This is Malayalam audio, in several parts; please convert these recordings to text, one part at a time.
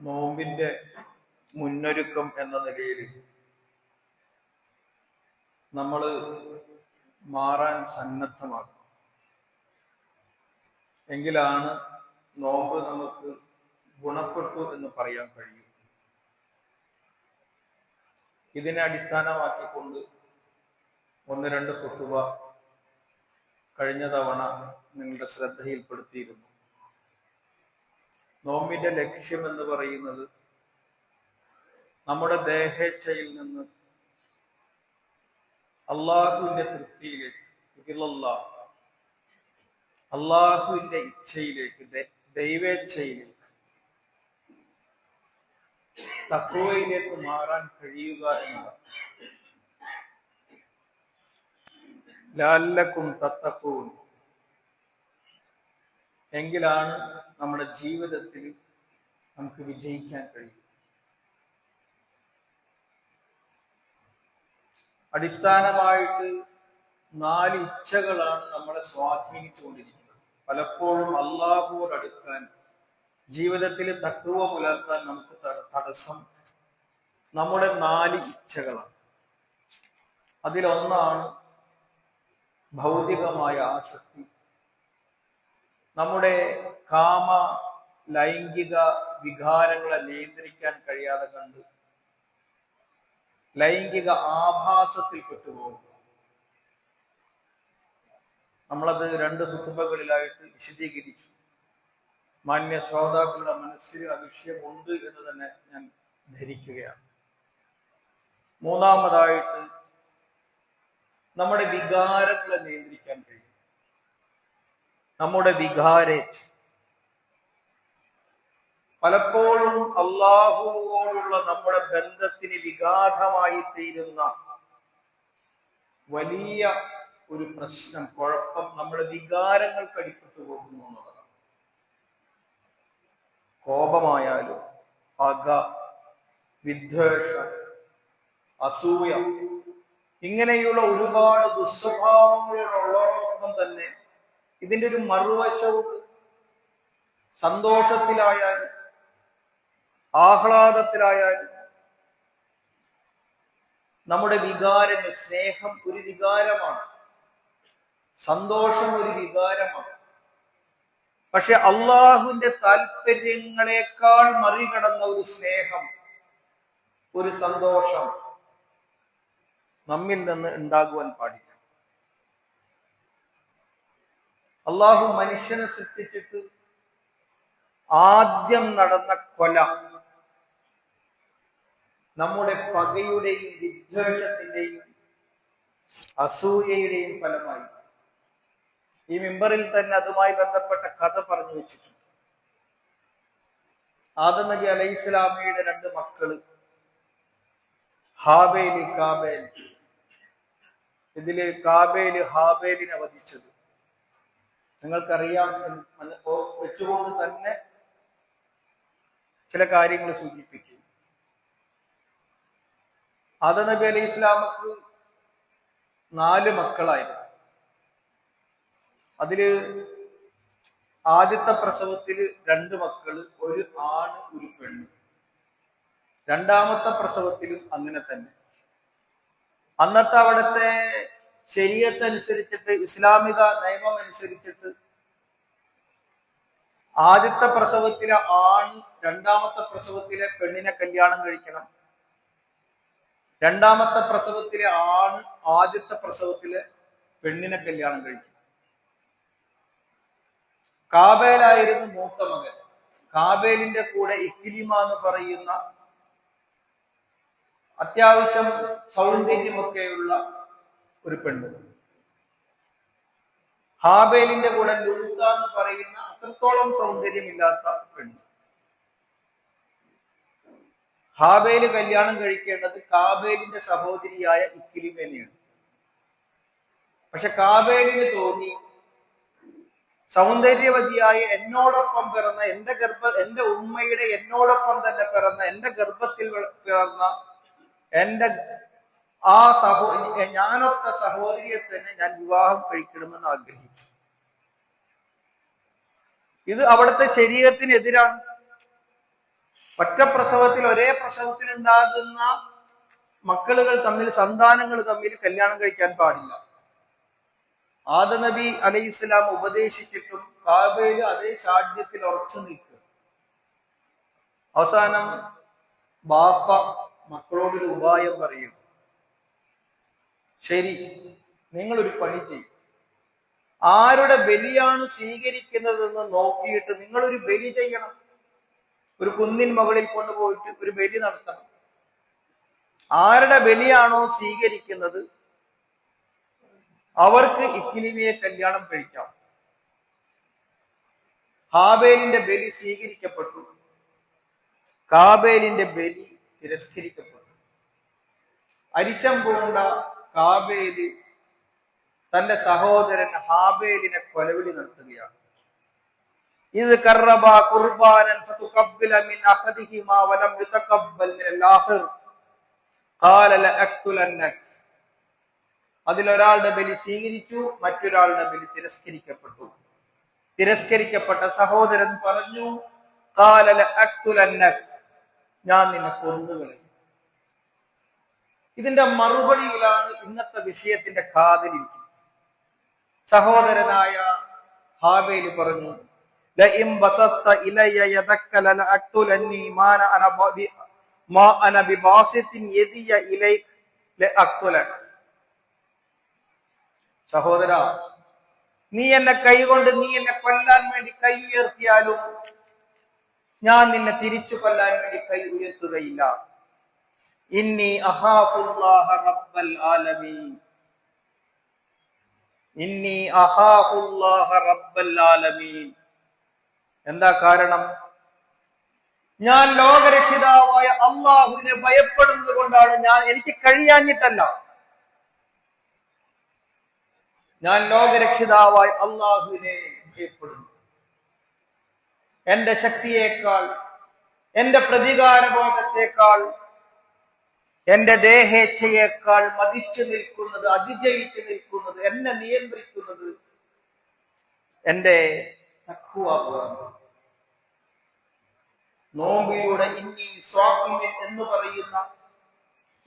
നോമ്പിന്റെ മുന്നൊരുക്കം എന്ന നിലയിൽ നമ്മൾ മാറാൻ സന്നദ്ധമാകും. എങ്കിലാണ് നോമ്പ് നമുക്ക് ഗുണപ്പെട്ടു എന്ന് പറയാൻ കഴിയും. ഇതിനെ അടിസ്ഥാനമാക്കിക്കൊണ്ട് ഒന്ന് രണ്ട് ഖുതുബ കഴിഞ്ഞ തവണ നിങ്ങളുടെ ശ്രദ്ധയിൽപ്പെടുത്തിയിരുന്നു. നോമ്പിന്റെ ലക്ഷ്യം എന്ന് പറയുന്നത് നമ്മുടെ ദേഹേച്ഛയിൽ നിന്ന് അള്ളാഹുവിന്റെ തൃപ്തിയിലേക്ക്, അള്ളാഹുവിന്റെ ഇച്ഛയിലേക്ക്, ദൈവേച്ഛയിലേക്ക്, തഖ്വയിലേക്ക് മാറാൻ കഴിയുക എന്നതാണ്. ലഅല്ലക്കും തത്തഖൂൻ, എങ്കിലാണ് നമ്മുടെ ജീവിതത്തിൽ നമുക്ക് വിജയിക്കാൻ കഴിയും. അടിസ്ഥാനമായിട്ട് 4 ഇച്ഛകളാണ് നമ്മളെ സ്വാധീനിച്ചുകൊണ്ടിരിക്കുന്നത്. പലപ്പോഴും അള്ളാഹുവോട് അടുക്കാൻ, ജീവിതത്തിൽ തഖ്വ പുലർത്താൻ നമുക്ക് തടസ്സം നമ്മുടെ 4 ഇച്ഛകളാണ്. അതിലൊന്നാണ് ഭൗതികമായ ആസക്തി. നമ്മുടെ കാമ ലൈംഗിക വികാരങ്ങളെ നിയന്ത്രിക്കാൻ കഴിയാതെ കണ്ട് ലൈംഗിക ആഭാസത്തിൽ പെട്ടുപോകുക. നമ്മളത് 2 ഖുതുബകളിലായിട്ട് വിശദീകരിച്ചു. മാന്യ ശ്രോതാക്കളുടെ മനസ്സിൽ ആ വിഷയമുണ്ട് എന്ന് തന്നെ ഞാൻ ധരിക്കുകയാണ്. മൂന്നാമതായിട്ട് നമ്മുടെ വികാരങ്ങളെ നിയന്ത്രിക്കാൻ കഴിയും. നമ്മുടെ വികാരേച്ഛ, പലപ്പോഴും അള്ളാഹുവോടുള്ള നമ്മുടെ ബന്ധത്തിന് വിഘാതമായി തീരുന്ന വലിയ ഒരു പ്രശ്നം, കുഴപ്പം നമ്മുടെ വികാരങ്ങൾക്ക് അടിപ്പെട്ടു പോകുന്നു എന്നുള്ളതാണ്. കോപമായാലും പക, വിദ്വേഷം, അസൂയ, ഇങ്ങനെയുള്ള ഒരുപാട് ദുസ്വഭാവങ്ങളോടൊപ്പം തന്നെ ഇതിന്റെ ഒരു മറുവശവും സന്തോഷത്തിലായാലും ആഹ്ലാദത്തിലായാലും നമ്മുടെ വികാരങ്ങൾ, സ്നേഹം ഒരു വികാരമാണ്, സന്തോഷം ഒരു വികാരമാണ്. പക്ഷെ അള്ളാഹുവിന്റെ താല്പര്യങ്ങളെക്കാൾ മറികടന്ന ഒരു സ്നേഹം, ഒരു സന്തോഷം നമ്മിൽ നിന്ന് ഉണ്ടാകുവാൻ പാടില്ല. അള്ളാഹു മനുഷ്യനെ സൃഷ്ടിച്ചിട്ട് ആദ്യം നടന്ന കൊല നമ്മുടെ പകയുടെയും വിദ്വേഷത്തിന്റെയും അസൂയയുടെയും ഫലമായി. ഈ മിമ്പറിൽ തന്നെ അതുമായി ബന്ധപ്പെട്ട കഥ പറഞ്ഞു വെച്ചിട്ടുണ്ട്. ആദം നബി അലൈഹിസ്സലാമയുടെ 2 മക്കള് ഹാബേൽ, കാബേൽ. ഇതില് കാബേല് ഹാബേലിനെ വധിച്ചത് നിങ്ങൾക്കറിയാം. വെച്ചുകൊണ്ട് തന്നെ ചില കാര്യങ്ങൾ സൂചിപ്പിക്കും. ആദം നബി അലൈഹി ഇസ്ലാമക്ക് 4 മക്കളായിരുന്നു. അതില് ആദ്യത്തെ പ്രസവത്തില് 2 മക്കള്, ഒരു ആണ് ഒരു പെണ്ണ്. രണ്ടാമത്തെ പ്രസവത്തിലും അങ്ങനെ തന്നെ. അന്നത്തെ അവിടുത്തെ ശരീഅത്ത് അനുസരിച്ചിട്ട്, ഇസ്ലാമിക നിയമം അനുസരിച്ചിട്ട് ആദ്യത്തെ പ്രസവത്തിലെ ആണ് രണ്ടാമത്തെ പ്രസവത്തിലെ പെണ്ണിനെ കല്യാണം കഴിക്കണം. രണ്ടാമത്തെ പ്രസവത്തിലെ ആണ് ആദ്യത്തെ പ്രസവത്തിലെ പെണ്ണിനെ കല്യാണം കഴിക്കണം. കാബേലായിരുന്നു മൂത്ത മകൻ. കാബേലിന്റെ കൂടെ ഇക്രിമ എന്ന് പറയുന്ന അത്യാവശ്യം സൗന്ദര്യമൊക്കെയുള്ള ഒരു പെണ്ണ്. ഹാബേലിന്റെ കൂടെ ലുത്ത എന്ന് പറയുന്ന അത്രത്തോളം സൗന്ദര്യമില്ലാത്ത പെണ്ണ്. ഹാബേല് കല്യാണം കഴിക്കേണ്ടത് കാബേലിന്റെ സഹോദരിയായ ഇക്രിമേനെയാണ്. പക്ഷെ കാബേലിന് തോന്നി, സൗന്ദര്യവതിയായ എന്നോടൊപ്പം പിറന്ന, എന്റെ ഉമ്മയുടെ എന്നോടൊപ്പം തന്നെ പിറന്ന, എന്റെ ഗർഭത്തിൽ പിറന്ന എന്റെ ആ ഞാനൊത്ത സഹോദരിയെ തന്നെ ഞാൻ വിവാഹം കഴിക്കണമെന്ന് ആഗ്രഹിച്ചു. ഇത് അവിടുത്തെ ശരീഅത്തിനെതിരാണ്. ഒറ്റ പ്രസവത്തിൽ ഒരേ പ്രസവത്തിൽ ഉണ്ടാകുന്ന മക്കളുകൾ തമ്മിൽ, സന്താനങ്ങൾ തമ്മിൽ കല്യാണം കഴിക്കാൻ പാടില്ല. ആദം നബി അലൈഹി ഇസ്ലാം ഉപദേശിച്ചിട്ടും കാബയിൽ അതേ ഷാഢ്യത്തിൽ ഉറച്ചു നിൽക്കുക. അവസാനം ബാപ്പ മക്കളോടൊരു ഉപായം പറയും. ശരി, നിങ്ങളൊരു പണി ചെയ്യും. ആരുടെ ബലിയാണ് സ്വീകരിക്കുന്നതെന്ന് നോക്കിയിട്ട് നിങ്ങളൊരു ബലി ചെയ്യണം. ഒരു കുന്നിൻ മുകളിൽ കൊണ്ടുപോയിട്ട് ഒരു ബലി നടത്തണം. ആരുടെ ബലിയാണോ സ്വീകരിക്കുന്നത് അവർക്ക് ഇക്ലിമയെ കല്യാണം കഴിക്കാം. ഹാബേലിന്റെ ബലി സ്വീകരിക്കപ്പെട്ടു, കാബേലിന്റെ ബലി തിരസ്കരിക്കപ്പെട്ടു. അരിശം പൂണ്ട കാബേല് തന്റെ സഹോദരൻ ഹാബേലിനെ കൊലവിളി നടത്തുകയാണ്. ഇത് ഖറബ ഖുർബാനൻ ഫതുഖബ്ബല മിൻ അഹദിഹിമാ വലം യുതഖബ്ബൽ മിനൽ ആഖിർ ഖാല ലഅഖ്തുലന്നക. അതിലൊരാളുടെ ബലി സ്വീകരിച്ചു, മറ്റൊരാളുടെ ബലി തിരസ്കരിക്കപ്പെട്ടു. തിരസ്കരിക്കപ്പെട്ട സഹോദരൻ പറഞ്ഞു, ഖാല ലഅഖ്തുലന്നക, ഞാൻ നിന്നെ കൊന്നുകളയും. ഇതിന്റെ മറുപടിയിലാണ് ഇന്നത്തെ വിഷയത്തിന്റെ കാതിലിരിക്കുന്നത്. സഹോദരനായ ഹാബേൽ പറഞ്ഞു, ലഇൻ ബസത്ത ഇലയ യദക ലഅഖ്തുലന്നി മാ അന ബിബാസിത്തിൻ യദിയ ഇലൈക ലഅഖ്തുലക. സഹോദര, നീ എന്നെ കൈകൊണ്ട് നീ എന്നെ കൊല്ലാൻ വേണ്ടി കൈ ഉയർത്തിയാലും ഞാൻ നിന്നെ തിരിച്ചു കൊല്ലാൻ വേണ്ടി കൈ ഉയർത്തുകയില്ല. ഇന്നി അഖാഫുല്ലാഹ റബ്ബൽ ആലമീൻ, ഇന്നി അഖാഫുല്ലാഹ റബ്ബൽ ആലമീൻ. എന്താ കാരണം? ഞാൻ ലോകരക്ഷിതാവായ അള്ളാഹുവിനെ ഭയപ്പെടുന്നത് കൊണ്ടാണ്. എനിക്ക് കഴിയാഞ്ഞിട്ടല്ല. ഞാൻ ലോകരക്ഷിതാവായ അള്ളാഹുവിനെ ഭയപ്പെടുന്നു. എന്റെ ശക്തിയേക്കാൾ, എന്റെ പ്രതികാരബോധത്തെക്കാൾ, എന്റെ ദേഹേച്ഛയേക്കാൾ മതിച്ചു നിൽക്കുന്നത്, അതിജയിച്ചു നിൽക്കുന്നത്, എന്നെ നിയന്ത്രിക്കുന്നത് എന്റെ തഖ്വ. നോമ്പിലൂടെ ഇന്നി സ്വാമിൻ എന്ന് പറയുന്ന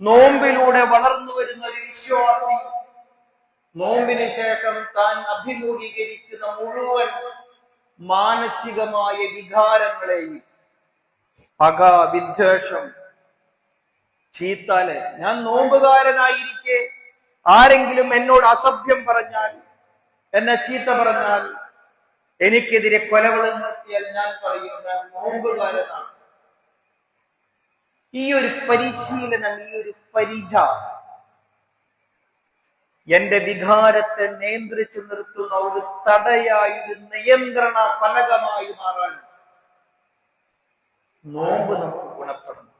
നോമ്പിലൂടെ വളർന്നു വരുന്ന ഒരു വിശ്വാസി നോമ്പിന് ശേഷം താൻ അഭിമുഖീകരിക്കുന്ന മുഴുവൻ മാനസികമായ വികാരങ്ങളെയും, പക, വിദ്വേഷം, ചീത്താല്, ഞാൻ നോമ്പുകാരനായിരിക്കെ ആരെങ്കിലും എന്നോട് അസഭ്യം പറഞ്ഞാൽ, എന്നെ ചീത്ത പറഞ്ഞാൽ, എനിക്കെതിരെ കൊലവിളി നടത്തിയാൽ ഞാൻ പറയും ഞാൻ നോമ്പുകാരനാണ്. ഈ ഒരു പരിശീലനം, ഈ ഒരു പരിച എന്റെ വികാരത്തെ നിയന്ത്രിച്ചു നിർത്തുന്ന ഒരു തടയായി, ഒരു നിയന്ത്രണ ഫലകമായി മാറാൻ നോമ്പ് നമുക്ക് ഗുണപ്പെടുന്നു.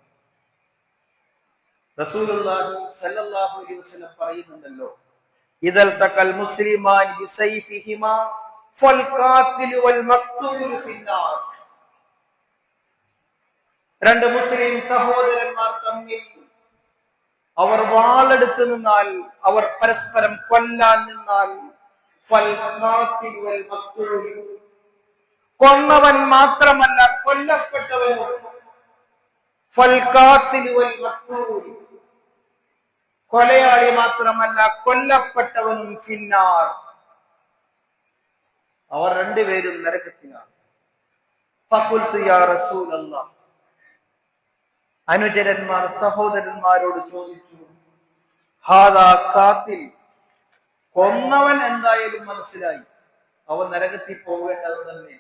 റസൂലുള്ളാഹി സ്വല്ലല്ലാഹു അലൈഹി വസല്ലം പറയുന്നുണ്ടല്ലോ, ഇദൽ തഖൽ മുസ്ലിമാൻ ബിസൈഫിഹിമാ ഫൽ ഖാതിലു വൽ മഖ്തൂലു ഫിന്നാർ. രണ്ട് മുസ്ലിം സഹോദരന്മാർ തമ്മിൽ അവർ വാളെടുത്ത് നിന്നാൽ, അവർ പരസ്പരം കൊല്ലാൻ നിന്നാൽ, ഫൽ ഖാതിലു വൽ മഖ്തൂലു, കൊന്നവൻ മാത്രമല്ല കൊല്ലപ്പെട്ടവനും, ഫൽ ഖാതിലു വൽ മഖ്തൂലു, കൊലയാളി മാത്രമല്ല കൊല്ലപ്പെട്ടവനും ഫിന്നാർ, അവർ രണ്ടുപേരും നരകത്തിലാണ്. ഫഖുൽതു യാ റസൂലല്ലാഹ്, അനുചരന്മാർ സഹോദരന്മാരോട് ചോദിച്ചു, ഹാദാ ഖാതിൽ, കൊന്നവൻ എന്തായാലും മനസ്സിലായി, അവൻ നരകത്തിൽ പോകേണ്ടത് തന്നെ.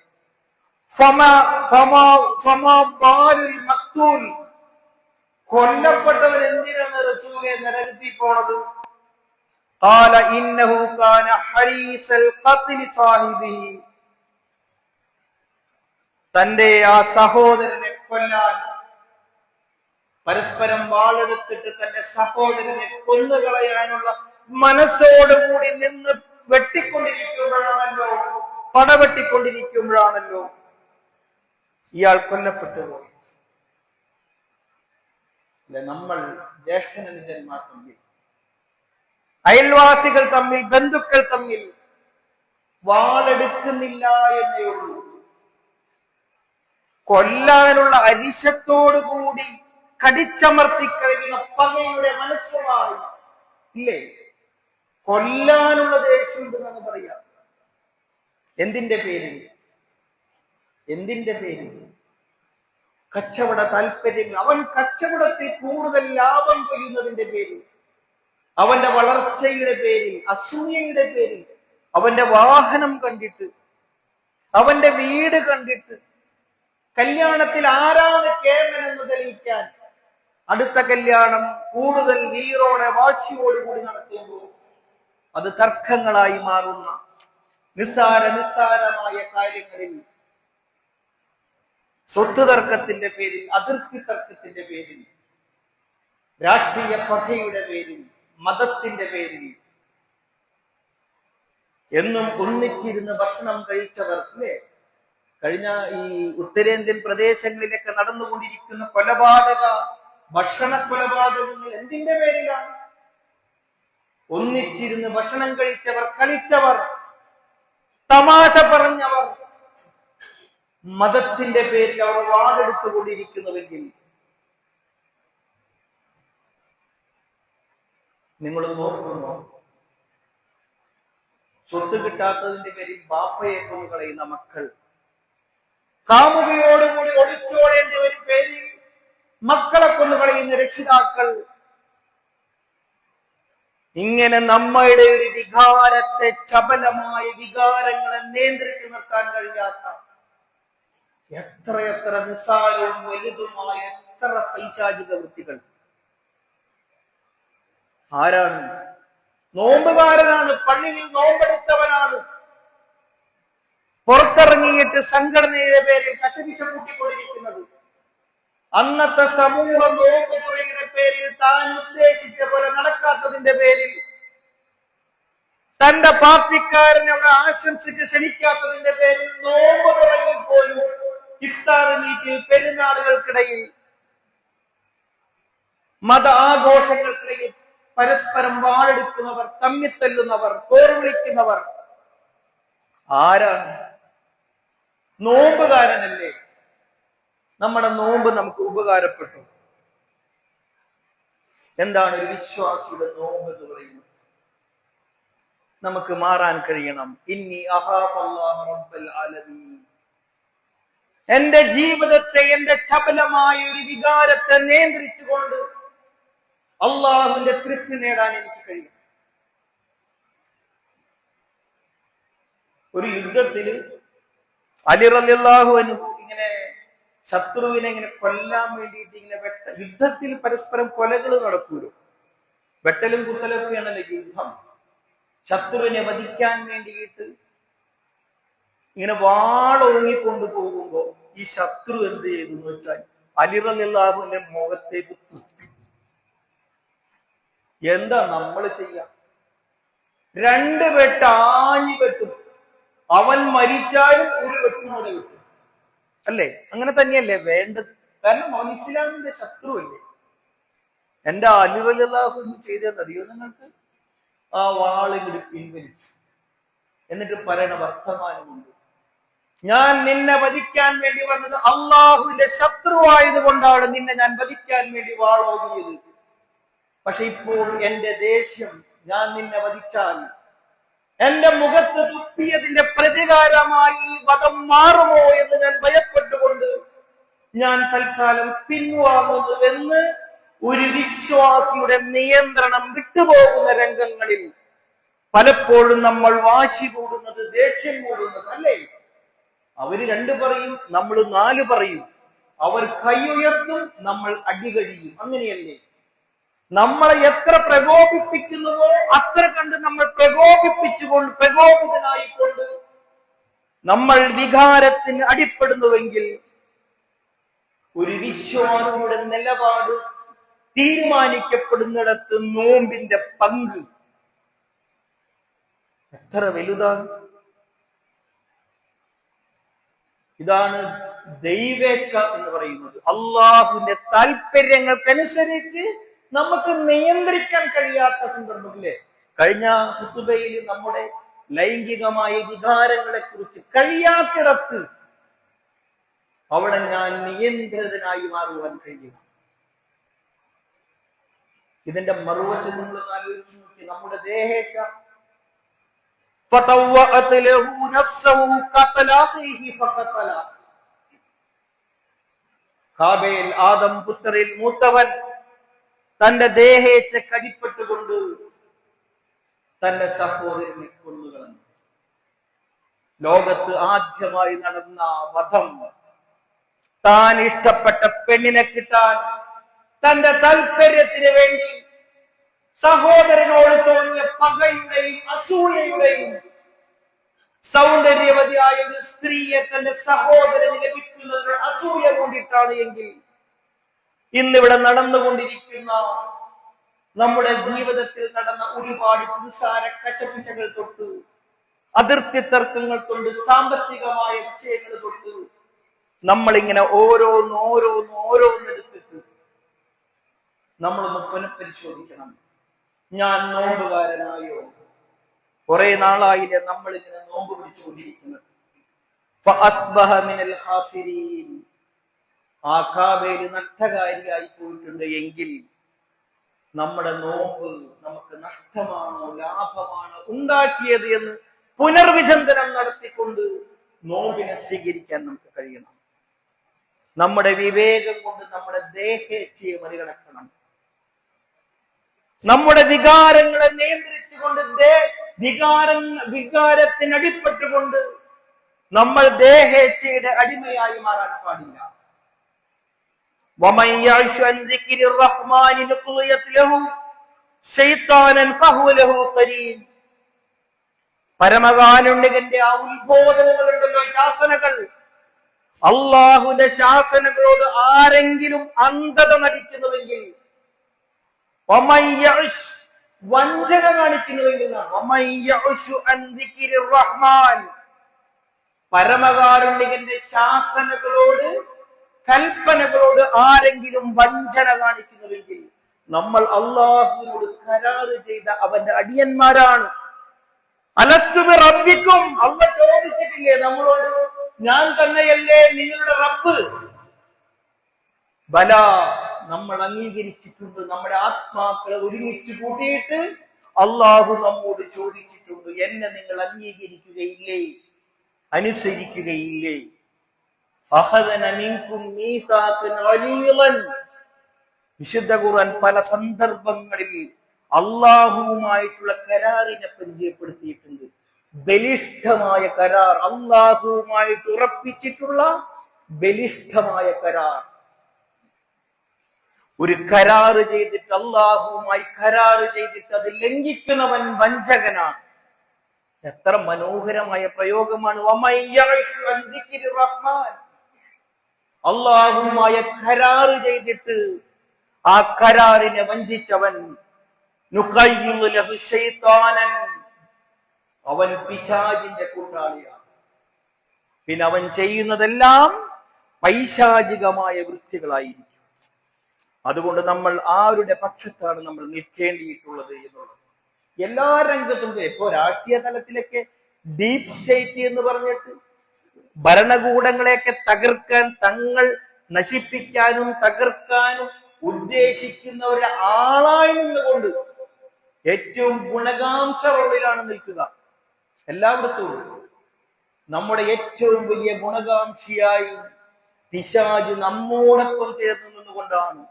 ഫമാ ബാലുൽ മഖ്തൂൽ, കൊല്ലപ്പെട്ടവൻ എന്തിനാണ് റസൂലേ നരകത്തിൽ പോണത്? ഖാല ഇന്നഹു കാന ഹരീസൽ ഖത്ലി സാഹിബിഹി, തന്റെ ആ സഹോദരനെ കൊല്ലാൻ പരസ്പരം വാളെടുത്തിട്ട് തന്റെ സഹോദരനെ കൊന്നുകളയാനുള്ള മനസ്സോടുകൂടി നിന്ന് വെട്ടിക്കൊണ്ടിരിക്കുമ്പോഴാണല്ലോ, പടവെട്ടിക്കൊണ്ടിരിക്കുമ്പോഴാണല്ലോ ഇയാൾ കൊല്ലപ്പെട്ടു പോയി. നമ്മൾ ജ്യേഷ്ഠനുജന്മാർ തമ്മിൽ, അയൽവാസികൾ തമ്മിൽ, ബന്ധുക്കൾ തമ്മിൽ വാളെടുക്കുന്നില്ല എന്നേ ഉള്ളൂ. കൊല്ലാനുള്ള അരിശത്തോടു കൂടി കടിച്ചമർത്തി കഴിയുന്ന പകയുടെ മനസ്സുമായി ഇല്ലേ കൊല്ലാനുള്ള ദേഷ്യമുണ്ടെന്നാണ് പറയാ. എന്തിന്റെ പേരിൽ? കച്ചവട താല്പര്യങ്ങൾ. അവൻ കച്ചവടത്തിൽ കൂടുതൽ ലാഭം കൊയ്യുന്നതിന്റെ പേരിൽ, അവന്റെ വളർച്ചയുടെ പേരിൽ, അസൂയയുടെ പേരിൽ, അവന്റെ വാഹനം കണ്ടിട്ട്, അവന്റെ വീട് കണ്ടിട്ട്, കല്യാണത്തിൽ ആരാണ് കേമൻ എന്ന് തെളിയിക്കാൻ അടുത്ത കല്യാണം കൂടുതൽ വീറോടെ വാശിയോടുകൂടി നടത്തുമ്പോൾ അത് തർക്കങ്ങളായി മാറുന്ന നിസ്സാരമായ കാര്യങ്ങളിൽ, സ്വത്ത് തർക്കത്തിന്റെ പേരിൽ, അതിർത്തി തർക്കത്തിന്റെ പേരിൽ, രാഷ്ട്രീയ പകയുടെ പേരിൽ, മതത്തിന്റെ പേരിൽ എന്നും ഒന്നിച്ചിരുന്ന് ഭക്ഷണം കഴിച്ചവർ അല്ലേ? കഴിഞ്ഞ ഈ ഉത്തരേന്ത്യൻ പ്രദേശങ്ങളിലൊക്കെ നടന്നുകൊണ്ടിരിക്കുന്ന ഭക്ഷണ കൊലപാതകങ്ങൾ എന്തിന്റെ പേരിലാണ്? ഒന്നിച്ചിരുന്ന് ഭക്ഷണം കഴിച്ചവർ, കളിച്ചവർ, തമാശ പറഞ്ഞവർ, മതത്തിന്റെ പേരിൽ അവർ വാടെടുത്തുകൊണ്ടിരിക്കുന്നുവെങ്കിൽ നിങ്ങൾ നോക്കുന്നു, സ്വത്ത് കിട്ടാത്തതിന്റെ പേരിൽ ബാപ്പയെ കൊന്നു കളയുന്ന മക്കൾ, കാമുകയോടുകൂടി ഒളിച്ചോടേണ്ട ഒരു പേരിൽ മക്കളെ കൊന്നു കളയുന്ന രക്ഷിതാക്കൾ, ഇങ്ങനെ നമ്മളുടെ ഒരു വികാരത്തെ, ചപലമായ വികാരങ്ങളെ നിയന്ത്രിച്ചു നിർത്താൻ കഴിയാത്ത എത്രയെത്ര നിസ്സാരവും വലുതുമായ എത്ര പൈശാചിക വൃത്തികൾ. ആരാണ്? നോമ്പുകാരനാണ്, പള്ളിയിൽ നോമ്പെടുത്തവനാണ്, പുറത്തിറങ്ങിയിട്ട് സംഘടനയുടെ പേരിൽ കശപിശ കൂട്ടിക്കൊണ്ടിരിക്കുന്നത്. അന്നത്തെ സമൂഹ നോമ്പ് തുറയുടെ പേരിൽ, താൻ ഉദ്ദേശിച്ച പോലെ നടക്കാത്തതിന്റെ പേരിൽ, തന്റെ പാർട്ടിക്കാരനെ അവിടെ ആശംസിച്ച് ക്ഷണിക്കാത്തതിന്റെ പേരിൽ, നോമ്പ് തുറയിൽ പോലും ഇഫ്താർ മീറ്റിൽ, പെരുന്നാളുകൾക്കിടയിൽ, മത ആഘോഷങ്ങൾക്കിടയിൽ പരസ്പരം വാളെടുക്കുന്നവർ, തമ്മിത്തല്ലുന്നവർ, പോർ വിളിക്കുന്നവർ ആരാണ്? നോമ്പുകാരനല്ലേ? നമ്മുടെ നോമ്പ് നമുക്ക് ഉപകാരപ്പെട്ടു. എന്താണ് ഒരു വിശ്വാസിയുടെ നോമ്പ് എന്ന് പറയുന്നത്? നമുക്ക് മാറാൻ കഴിയണം. ഇന്നി അഖാഫുല്ലാഹ റബ്ബൽ ആലമീൻ. എന്റെ ജീവിതത്തെ, എന്റെ ചപലമായ ഒരു വികാരത്തെ നിയന്ത്രിച്ചുകൊണ്ട് അള്ളാഹുവിന്റെ തൃപ്തി നേടാൻ എനിക്ക് കഴിയും. ഒരു യുദ്ധത്തിൽ അലി റളിയല്ലാഹു അൻഹു ഇങ്ങനെ ശത്രുവിനെ ഇങ്ങനെ കൊല്ലാൻ വേണ്ടിയിട്ട് ഇങ്ങനെ യുദ്ധത്തിൽ പരസ്പരം കൊലകൾ നടക്കൂലോ, വെട്ടലും കുത്തലൊക്കെയാണല്ലോ യുദ്ധം. ശത്രുവിനെ വധിക്കാൻ വേണ്ടിയിട്ട് ഇങ്ങനെ വാളൊതുങ്ങിക്കൊണ്ടു പോകുമ്പോ ഈ ശത്രു എന്ത് ചെയ്തു എന്ന് വെച്ചാൽ അലി റളിയല്ലാഹുവിന്റെ മുഖത്തേക്ക് തുപ്പി. എന്താ നമ്മൾ ചെയ്യാം? 2 വെട്ട് ആഞ്ഞു വെട്ടും. അവൻ മരിച്ചാലും ഒരു വെട്ടുമൂടെ വെട്ടും അല്ലേ? അങ്ങനെ തന്നെയല്ലേ വേണ്ടത്? കാരണം അവൻ ഇസ്ലാമിന്റെ ശത്രുവല്ലേ. എന്റെ അലി റളിയല്ലാഹു ചെയ്തെന്നറിയോ നിങ്ങൾക്ക്? ആ വാളിങ്ങോട്ട് പിൻവലിച്ചു. എന്നിട്ട് പറയണ വർത്തമാനമുണ്ട്, ഞാൻ നിന്നെ വധിക്കാൻ വേണ്ടി വന്നത് അള്ളാഹുവിന്റെ ശത്രുവായത് കൊണ്ടാണ് നിന്നെ ഞാൻ വധിക്കാൻ വേണ്ടി വാളോങ്ങിയത്. പക്ഷെ ഇപ്പോൾ എന്റെ ദേഷ്യം, ഞാൻ നിന്നെ വധിച്ചാൽ എന്റെ മുഖത്ത് തുപ്പിയതിന്റെ പ്രതികാരമായി വധം മാറുമോ എന്ന് ഞാൻ ഭയപ്പെട്ടുകൊണ്ട് ഞാൻ തൽക്കാലം പിൻവാങ്ങുന്നുവെന്ന് ഒരു വിശ്വാസിയുടെ നിയന്ത്രണം വിട്ടുപോകുന്ന രംഗങ്ങളിൽ പലപ്പോഴും നമ്മൾ വാശി കൂടുന്നത്, ദേഷ്യം കൂടുന്നത് അല്ലേ? അവര് 2 പറയും, നമ്മൾ 4 പറയും. അവർ കൈ ഉയർത്തും, നമ്മൾ അടി കഴിയും. അങ്ങനെയല്ലേ? നമ്മളെ എത്ര പ്രകോപിപ്പിക്കുന്നുവോ അത്ര കണ്ട് നമ്മൾ പ്രകോപിതനായിക്കൊണ്ട് നമ്മൾ വികാരത്തിന് അടിപ്പെടുന്നുവെങ്കിൽ ഒരു വിശ്വാസിയുടെ നിലപാട് തീരുമാനിക്കപ്പെടുന്നിടത്ത് നോമ്പിന്റെ പങ്ക് എത്ര വലുതാണ്. ഇതാണ് ദൈവേച്ഛ എന്ന് പറയുന്നത്. അള്ളാഹുവിന്റെ താല്പര്യങ്ങൾക്കനുസരിച്ച് നമുക്ക് നിയന്ത്രിക്കാൻ കഴിയാത്ത സന്ദർഭത്തിലെ കഴിഞ്ഞ ഖുതുബയിൽ നമ്മുടെ ലൈംഗികമായ വികാരങ്ങളെ കുറിച്ച് കഴിയാത്തിടത്ത് അവിടെ ഞാൻ നിയന്ത്രിതനായി മാറുവാൻ കഴിയും. ഇതിന്റെ മറുവശം നമ്മൾ ആലോചിച്ച് നോക്കി. നമ്മുടെ ദേഹേച്ഛ ഹാബേൽ, ആദം പുത്രരിൽ മൂത്തവൻ, തന്റെ ദേഹേച്ഛ കടിപ്പെട്ടുകൊണ്ട് തന്റെ സഹോദരനെ കൊന്നുകളഞ്ഞു. ലോകത്ത് ആദ്യമായി നടന്ന വധം, താൻ ഇഷ്ടപ്പെട്ട പെണ്ണിനെ കിട്ടാൻ തന്റെ താല്പര്യത്തിന് വേണ്ടി സഹോദരനോട് തോന്നിയ പകയുടെയും അസൂയയുടെയും സൗന്ദര്യവതിയായ ഒരു സ്ത്രീയെ തന്റെ സഹോദരന് ലഭിക്കുന്നതിനുള്ള അസൂയ കൊണ്ടിട്ടാണ് എങ്കിൽ ഇന്നിവിടെ നടന്നുകൊണ്ടിരിക്കുന്ന നമ്മുടെ ജീവിതത്തിൽ നടന്ന ഒരുപാട് നിസ്സാര കശപിശകൾ തൊട്ട്, അതിർത്തി തർക്കങ്ങൾ കൊണ്ട്, സാമ്പത്തികമായ വിഷയങ്ങൾ തൊട്ട് നമ്മളിങ്ങനെ ഓരോന്നെടുത്തിട്ട് നമ്മളൊന്ന് പുനഃപരിശോധിക്കണം. ഞാൻ നോമ്പുകാരനായോ? കുറെ നാളായില്ലേ നമ്മളിങ്ങനെ നോമ്പ് പിടിച്ചുകൊണ്ടിരിക്കുന്നത്. ആ കാബേല് നഷ്ടകാരിയായി പോയിട്ടുണ്ട് എങ്കിൽ നമ്മുടെ നോമ്പ് നമുക്ക് നഷ്ടമാണോ ലാഭമാണോ ഉണ്ടാക്കിയത് എന്ന് പുനർവിചിന്തനം നടത്തിക്കൊണ്ട് നോമ്പിനെ സ്വീകരിക്കാൻ നമുക്ക് കഴിയണം. നമ്മുടെ വിവേകം കൊണ്ട് നമ്മുടെ ദേഹേച്ഛയെ മറികടക്കണം. നമ്മുടെ വികാരങ്ങളെ നിയന്ത്രിച്ചുകൊണ്ട്, വികാരത്തിനടിപ്പെട്ടുകൊണ്ട് നമ്മൾ ദേഹേച്ഛയുടെ അടിമയായി മാറാൻ പാടില്ല. പരമകാരുണ്യകന്റെ ആ ഉത്ബോധനങ്ങളുണ്ടല്ലോ, ശാസനകൾ, അള്ളാഹുവിന്റെ ശാസനകളോട് ആരെങ്കിലും അന്ധത നടിക്കുന്നുവെങ്കിൽ, വഞ്ചന കാണിക്കുന്നുവെങ്കിൽ, പരമകാരുണ്യകന്റെ ശാസനകളോട്, കൽപ്പനകളോട് ആരെങ്കിലും വഞ്ചന കാണിക്കുന്നുവെങ്കിൽ നമ്മൾ അള്ളാഹുവിനോട് കരാറ് ചെയ്ത അവന്റെ അടിയന്മാരാണ്. അലസ്തു ബി റബ്ബിക്കും, അള്ളാഹ് ചോദിച്ചിട്ടില്ലേ നമ്മളോട്, ഞാൻ തന്നെയല്ലേ നിങ്ങളുടെ റബ്ബ്? ബല, നമ്മൾ അംഗീകരിച്ചിട്ടുണ്ട്. നമ്മുടെ ആത്മാക്കളെ ഒരുമിച്ച് കൂട്ടിയിട്ട് അള്ളാഹു നമ്മോട് ചോദിച്ചിട്ടുണ്ട്, എന്നെ നിങ്ങൾ അംഗീകരിക്കുകയില്ലേ, അനുസരിക്കുകയില്ലേ? വിശുദ്ധ ഖുർആൻ പല സന്ദർഭങ്ങളിൽ അള്ളാഹുവുമായിട്ടുള്ള കരാറിനെ പരിചയപ്പെടുത്തിയിട്ടുണ്ട്. ബലിഷ്ഠമായ കരാർ, അള്ളാഹുവുമായിട്ട് ഉറപ്പിച്ചിട്ടുള്ള ബലിഷ്ഠമായ കരാർ. ഒരു കരാറ് ചെയ്തിട്ട്, അള്ളാഹുവുമായി കരാറ് ചെയ്തിട്ട് അത് ലംഘിക്കുന്നവൻ വഞ്ചകനാണ്. എത്ര മനോഹരമായ പ്രയോഗമാണ്. അള്ളാഹുമായ കരാറ് ചെയ്തിട്ട് ആ കരാറിനെ വഞ്ചിച്ചവൻ, അവൻ പിശാചിന്റെ കൂട്ടാളിയാണ്. പിന്നെ അവൻ ചെയ്യുന്നതെല്ലാം പൈശാചികമായ വൃത്തികളായിരിക്കും. അതുകൊണ്ട് നമ്മൾ ആരുടെ പക്ഷത്താണ് നമ്മൾ നിൽക്കേണ്ടിയിട്ടുള്ളത് എന്നുള്ളത് എല്ലാ രംഗത്തും. ഇപ്പോ രാഷ്ട്രീയ തലത്തിലൊക്കെ ഡീപ് സ്റ്റേറ്റ് എന്ന് പറഞ്ഞിട്ട് ഭരണകൂടങ്ങളെയൊക്കെ തകർക്കാൻ, തങ്ങൾ നശിപ്പിക്കാനും തകർക്കാനും ഉദ്ദേശിക്കുന്ന ഒരാളായി നിന്നുകൊണ്ട് ഏറ്റവും ഗുണകാംക്ഷ റോളിലാണ് നിൽക്കുക എല്ലായിടത്തും. നമ്മുടെ ഏറ്റവും വലിയ ഗുണകാംക്ഷിയായി പിശാച് നമ്മോടൊപ്പം ചേർന്ന് നിന്നുകൊണ്ടാണ്,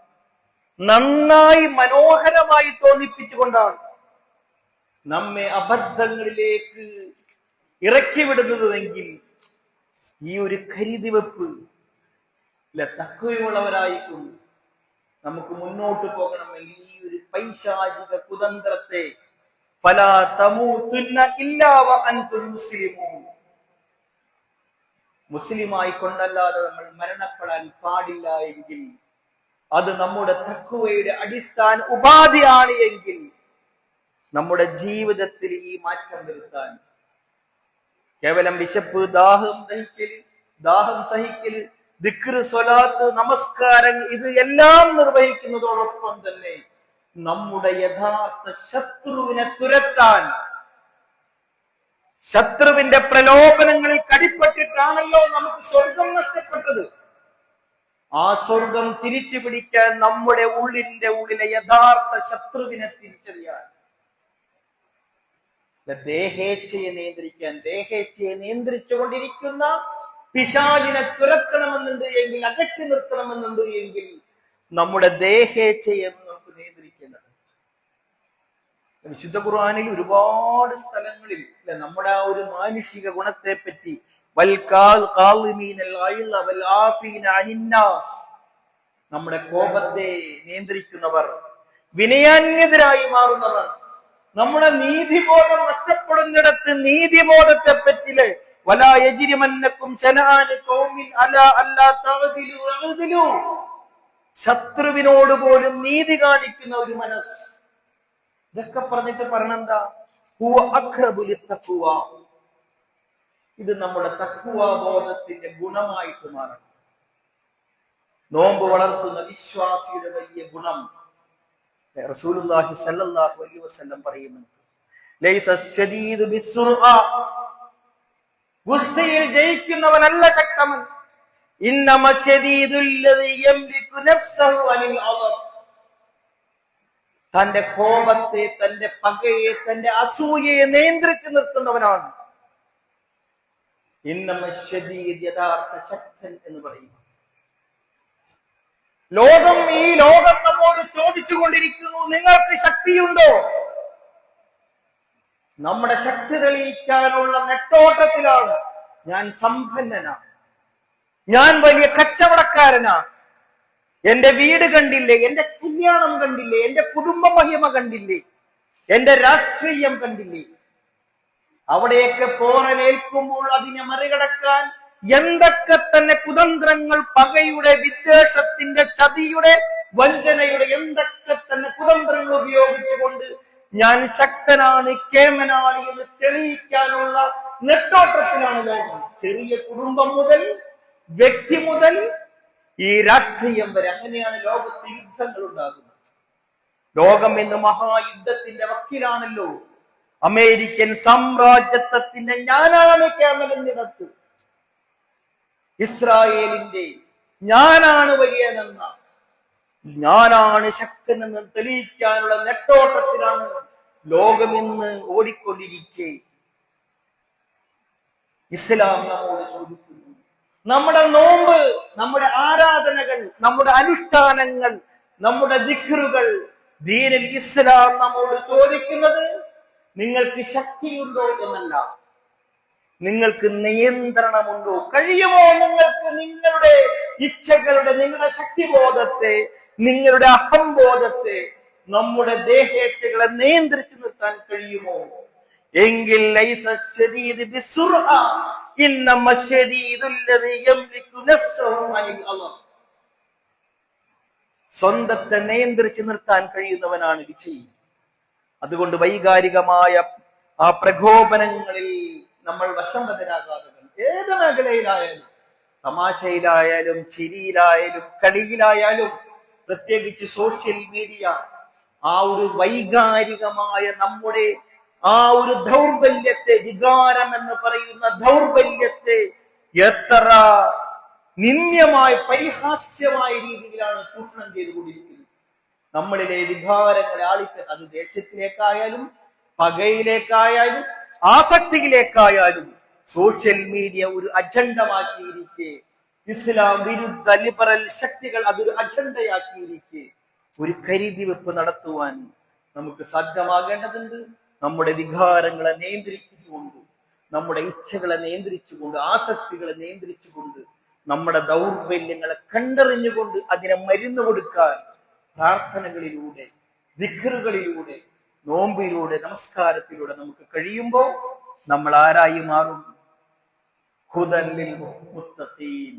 നന്നായി മനോഹരമായി തോന്നിപ്പിച്ചുകൊണ്ടാണ് നമ്മെ അബദ്ധങ്ങളിലേക്ക് ഇറക്കി വിടുന്നതെങ്കിൽ ഈ ഒരു കരുതിവെപ്പ് തക്കവയുള്ളവരായിക്കൊണ്ട് നമുക്ക് മുന്നോട്ട് പോകണമെങ്കിൽ ഈ ഒരു പൈശാചിക കുതന്ത്രത്തെ ഫലാ തമൂതുന്ന ഇല്ലാ വഅൻതും മുസ്ലിമൂൻ, മുസ്ലിമായി കൊണ്ടല്ലാതെ നമ്മൾ മരണപ്പെടാൻ പാടില്ല എങ്കിൽ, അത് നമ്മുടെ തഖ്വയുടെ അടിസ്ഥാന ഉപാധിയാണ് എങ്കിൽ നമ്മുടെ ജീവിതത്തിൽ ഈ മാറ്റം വരുത്താൻ കേവലം വിശപ്പ്, ദാഹം സഹിക്കല്, ദിക്റ്, സ്വലാത്ത്, നമസ്കാരം, ഇത് എല്ലാം നിർവഹിക്കുന്നതോടൊപ്പം തന്നെ നമ്മുടെ യഥാർത്ഥ ശത്രുവിനെ തുരത്താൻ, ശത്രുവിന്റെ പ്രലോഭനങ്ങളിൽ കടിപ്പെട്ടിട്ടാണല്ലോ നമുക്ക് സ്വർഗം നഷ്ടപ്പെട്ടത്. ആ സ്വർഗം തിരിച്ചു പിടിക്കാൻ നമ്മുടെ ഉള്ളിന്റെ ഉള്ളിലെ യഥാർത്ഥ ശത്രുവിനെ തിരിച്ചറിയാൻ, ദേഹേച്ഛയെ നിയന്ത്രിക്കാൻ, ദേഹേച്ഛയെ നിയന്ത്രിച്ചുകൊണ്ടിരിക്കുന്ന പിശാചിനെ തുരത്തണമെന്നുണ്ട് എങ്കിൽ, അകറ്റി നിർത്തണമെന്നുണ്ട് എങ്കിൽ നമ്മുടെ ദേഹേച്ഛയെ നമുക്ക് നിയന്ത്രിക്കേണ്ടത്. വിശുദ്ധ ഖുർആനിൽ ഒരുപാട് സ്ഥലങ്ങളിൽ നമ്മുടെ ആ ഒരു മാനുഷിക ഗുണത്തെ പറ്റി, നമ്മുടെ കോപത്തെ നിയന്ത്രിക്കുന്നവർ, വിനയാന്യതരായി മാറുന്നവർ, നമ്മുടെ നീതിബോധം നഷ്ടപ്പെടുന്നിടത്ത് നീതിബോധത്തെ പറ്റില് വലാ യജ്രിമന്നക്കും ശനആന ഖൗമിൻ അലാ അല്ലാ തഅദിലു അഅദിലു, ശത്രുവിനോട് പോലും നീതി കാണിക്കുന്ന ഒരു മനസ്സ്. ഇതൊക്കെ പറഞ്ഞിട്ട് പറഞ്ഞെന്താ? ഹുവ അഖ്റബു ലിത്തഖ്വ, ഇത് നമ്മുടെ തഖ്വ ബോധത്തിന്റെ ഗുണമായിട്ട് മാറണം. നോമ്പ് വളർത്തുന്ന വിശ്വാസിയുടെ വലിയ ഗുണം റസൂലുള്ളാഹി സ്വല്ലല്ലാഹു അലൈഹി വസല്ലം പറയുന്നുണ്ട്, ലൈസ ശദീദു ബിസ്സുർഅ, ഗുസ്തിയിൽ ജയിക്കുന്നവനല്ല ശക്തൻ, ഇന്നമ ശദീദുൽ ലദീ യംലികു നഫ്സഹു അനിൽ അദബ്, തന്റെ കോപത്തെ, തന്റെ പകയെ, തന്റെ അസൂയയെ നിയന്ത്രിച്ചു നിർത്തുന്നവനാണ് ഇന്നമ ശദീദ്, യഥാർത്ഥ ശക്തൻ എന്ന് പറയുന്നു. ഈ ലോകം നമ്മോട് ചോദിച്ചു കൊണ്ടിരിക്കുന്നു, നിങ്ങൾക്ക് ശക്തിയുണ്ടോ? നമ്മുടെ ശക്തി തെളിയിക്കാനുള്ള നെട്ടോട്ടത്തിലാണ്. ഞാൻ സമ്പന്നനാണ്, ഞാൻ വലിയ കച്ചവടക്കാരനാണ്, എന്റെ വീട് കണ്ടില്ലേ, എന്റെ കല്യാണം കണ്ടില്ലേ, എന്റെ കുടുംബ മഹിമ കണ്ടില്ലേ, എന്റെ രാഷ്ട്രീയം കണ്ടില്ലേ? അവിടെയൊക്കെ പോറലേൽക്കുമ്പോൾ അതിനെ മറികടക്കാൻ എന്തൊക്കെ തന്നെ കുതന്ത്രങ്ങൾ, പകയുടെ, വിദ്വേഷത്തിന്റെ, ചതിയുടെ, വഞ്ചനയുടെ എന്തൊക്കെ തന്നെ കുതന്ത്രങ്ങൾ ഉപയോഗിച്ചുകൊണ്ട് ഞാൻ ശക്തനാണ്, കേമനാണ് എന്ന് തെളിയിക്കാനുള്ള നെട്ടോട്ടത്തിലാണ് ലോകം. ചെറിയ കുടുംബം മുതൽ, വ്യക്തി മുതൽ, ഈ രാഷ്ട്രീയം വരെ. അങ്ങനെയാണ് ലോകത്ത് യുദ്ധങ്ങൾ ഉണ്ടാകുന്നത്. ലോകം ഇന്ന് മഹായുദ്ധത്തിന്റെ വക്കിലാണല്ലോ. അമേരിക്കൻ സാമ്രാജ്യത്വത്തിന്റെ ഞാനാണ് കേമനെന്നിടത്ത് ഇസ്രായേലിന്റെ ഞാനാണ് വലിയനെന്ന, ഞാനാണ് ശക്തനെന്ന് തെളിയിക്കാനുള്ള നെട്ടോട്ടത്തിലാണ് ലോകം ഇന്ന് ഓടിക്കൊണ്ടിരിക്കെ. ഇസ്ലാം നമ്മോട് ചോദിക്കുന്നു, നമ്മുടെ നോമ്പ്, നമ്മുടെ ആരാധനകൾ, നമ്മുടെ അനുഷ്ഠാനങ്ങൾ, നമ്മുടെ ദിക്റുകൾ, ദീനിൽ ഇസ്ലാം നമ്മോട് ചോദിക്കുന്നത് നിങ്ങൾക്ക് ശക്തിയുണ്ടോ എന്നല്ല, നിങ്ങൾക്ക് നിയന്ത്രണമുണ്ടോ? കഴിയുമോ നിങ്ങൾക്ക് നിങ്ങളുടെ ഇച്ഛകളുടെ, നിങ്ങളുടെ ശക്തിബോധത്തെ, നിങ്ങളുടെ അഹംബോധത്തെ, നമ്മുടെ ദേഹേച്ഛകളെ നിയന്ത്രിച്ചു നിർത്താൻ കഴിയുമോ? എങ്കിൽ ലൈസ ശദീദു ബിസ്സുർഅ ഇന്നമ ശദീദുൽ ലദീ യംലികു നഫ്സഹു അനിൽ അദബ്, സ്വന്തത്തെ നിയന്ത്രിച്ചു നിർത്താൻ കഴിയുന്നവനാണ് വിജയി. അതുകൊണ്ട് വൈകാരികമായ ആ പ്രകോപനങ്ങളിൽ നമ്മൾ വശംവദരാകാതെ, ഏത് മേഖലയിലായാലും, തമാശയിലായാലും, ചിരിയിലായാലും, കളിയിലായാലും, പ്രത്യേകിച്ച് സോഷ്യൽ മീഡിയ, ആ ഒരു വൈകാരികമായ നമ്മുടെ ആ ഒരു ദൗർബല്യത്തെ, വികാരം എന്ന് പറയുന്ന ദൗർബല്യത്തെ എത്ര നിന്ദ്യമായ, പരിഹാസ്യമായ രീതിയിലാണ് ചൂഷണം ചെയ്തുകൊണ്ടിരിക്കുന്നത്. നമ്മളിലെ വികാരങ്ങളെ ആളിക്കുന്നത്, അത് ദേഷ്യത്തിലേക്കായാലും, പകയിലേക്കായാലും, ആസക്തിയിലേക്കായാലും സോഷ്യൽ മീഡിയ ഒരു അജണ്ട മാറ്റിയിരിക്കെ, ഇസ്ലാം വിരുദ്ധ ലിബറൽ ശക്തികൾ അതൊരു അജണ്ടയാക്കിയിരിക്കെ ഒരു കരിതിവെപ്പ് നടത്തുവാൻ നമുക്ക് സാധ്യമാകേണ്ടതുണ്ട്. നമ്മുടെ വികാരങ്ങളെ നിയന്ത്രിച്ചുകൊണ്ട്, നമ്മുടെ ഇച്ഛകളെ നിയന്ത്രിച്ചുകൊണ്ട്, ആസക്തികളെ നിയന്ത്രിച്ചുകൊണ്ട്, നമ്മുടെ ദൗർബല്യങ്ങളെ കണ്ടറിഞ്ഞുകൊണ്ട് അതിനെ മരുന്ന് കൊടുക്കാൻ പ്രാർത്ഥനകളിലൂടെ, ദിക്റുകളിലൂടെ, നോമ്പിലൂടെ, നമസ്കാരത്തിലൂടെ നമുക്ക് കഴിയുമ്പോൾ നമ്മൾ ആരായി മാറും? ഹുദൻ ലിൽ മുത്തഖീൻ,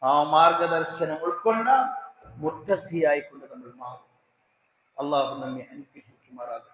ആ മാർഗദർശനം ഉൾക്കൊണ്ട മുത്തഖിയായിക്കൊണ്ട് നമ്മൾ മാറും. അല്ലാഹു നമ്മെ അനുഗ്രഹിക്കുമാറാകട്ടെ.